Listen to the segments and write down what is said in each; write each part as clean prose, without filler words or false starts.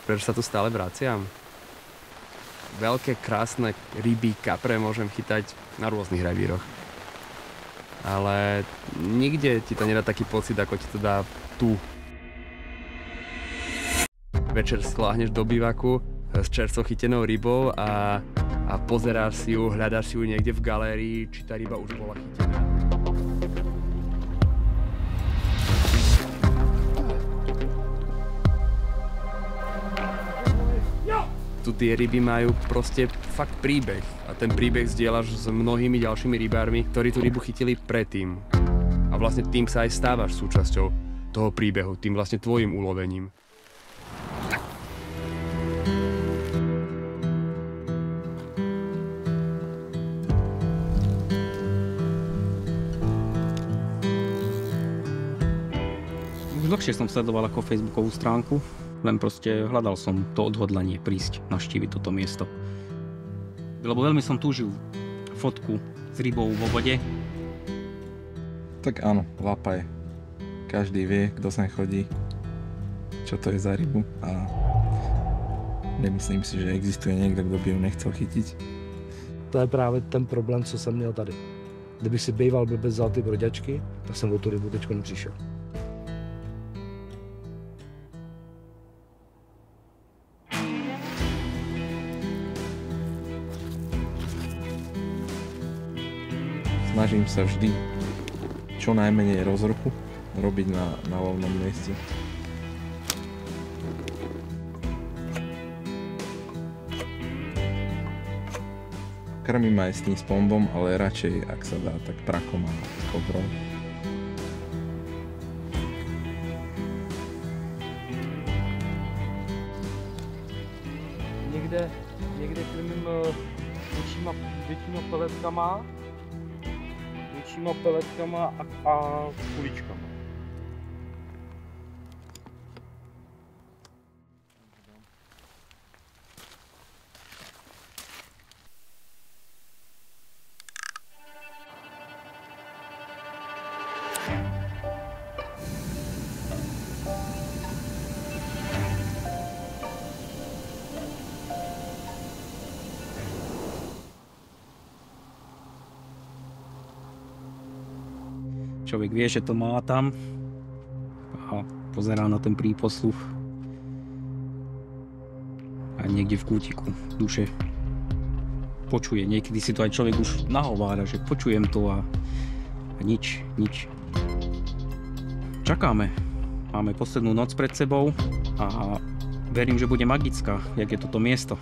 prečo sa tu stále vraciam? Veľké, krásne ryby, kapre môžem chytať na rôznych revíroch. Ale nikde ti to nedá taký pocit, ako ti to dá tu. Večer si láhneš do bývaku s čerstvo chytenou rybou a pozeráš si ju, hľadáš si ju niekde v galérii, či tá ryba už bola chytená. Tu tie ryby majú proste fakt príbeh a ten príbeh zdieľaš s mnohými ďalšími rybármi, ktorí tú rybu chytili predtým. A vlastne tým sa aj stávaš súčasťou toho príbehu, tým vlastne tvojim ulovením. Už dlhšie som sledoval ako facebookovú stránku. Len proste hľadal som to odhodlanie prísť navštíviť toto miesto. Lebo veľmi som túžil fotku s rybou vo vode. Tak áno, Lapaj. Každý vie, kto sem chodí, čo to je za rybu a nemyslím si, že existuje niekto, kto by ju nechcel chytiť. To je právě ten problém, co jsem měl tady. Kdybych si býval blbec vzal ty broďačky, tak jsem o tu rybu teďko nepřišel. Snažím sa vždy čo najmenej rozruchu robiť na voľnom mieste. Krmím aj s tým spombom, ale radšej, ak sa dá, tak prakom a kobrou. Někde krmím většíma peletkama a kuličkama. Človek vie, že to má tam a pozerá na ten príposluch a niekde v kútiku duše počuje. Niekedy si to aj človek už nahovára, že počujem to a nič. Čakáme. Máme poslednú noc pred sebou a verím, že bude magická, jak je toto miesto.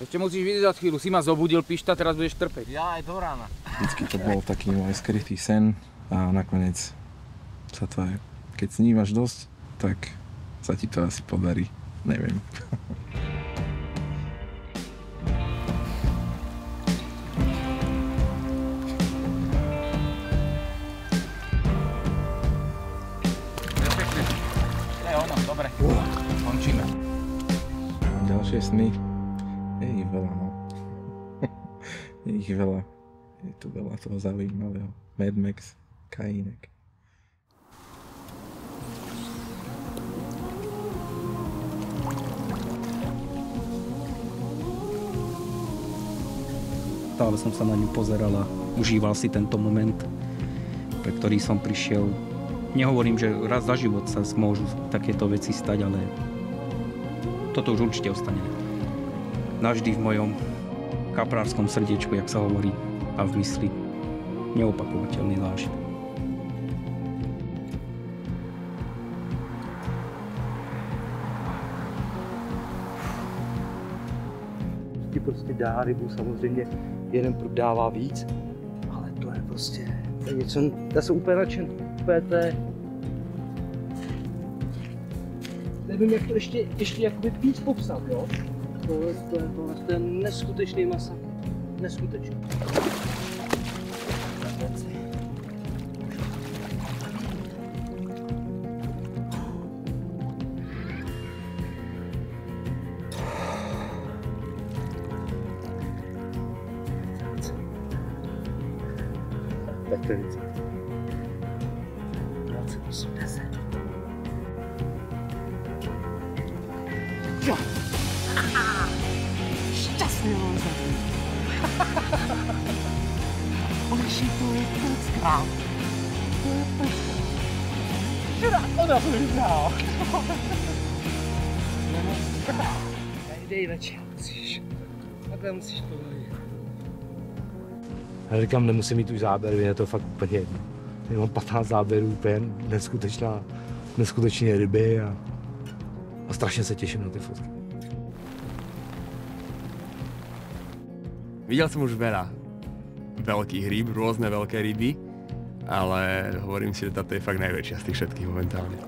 Ešte musíš vydržať chvíľu, si ma zobudil, Pišta, teraz budeš trpeť. Ja aj do rána. Vždycky to bol taký môj skrytý sen a nakoniec sa to aj, keď snívaš dosť, tak sa ti to asi podarí, neviem. Dobre, končíme. Ďalšie sny. Je ich veľa, no. Je ich veľa. Je tu veľa toho zaujímavého. Mad Max, Kajínek. Stále som sa na ňu pozeral a užíval si tento moment, pre ktorý som prišiel. Nehovorím, že raz za život sa môžu takéto veci stať, ale toto už určite ostane navždy v mojom kaprárskom srdiečku, jak sa hovorí, a v mysli. Neopakovateľný zážitok. Ti prostě dá rybu, samozřejmě jeden prodává víc, ale to je prostě, to je něco, já jsem úplně nadšen, úplně to je nevím, jak to ještě jakoby víc popsat, jo? Tohle je neskutečný masakr. Neskutečný. Tak to je víc. 28, 10. Jo! Šťastný loza. Oši, to je pecka. To je pecka. Ona to vyhrál. Dej večer, musíš. Takhle musíš povědět. Já říkám, nemusím mít už záběr, je to fakt úplně jedno. Já mám 15 záběrů, úplně neskutečné ryby a strašně se těším na ty fotky. Videl som už veľa veľkých rýb, rôzne veľké ryby, ale hovorím si, že táto je fakt najväčšia z tých všetkých momentálne.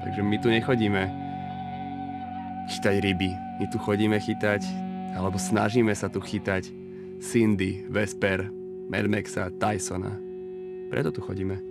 Takže my tu nechodíme chytať ryby, my tu chodíme chytať, alebo snažíme sa tu chytať Cindy, Vesper, Mad Maxa, Tysona. Preto tu chodíme.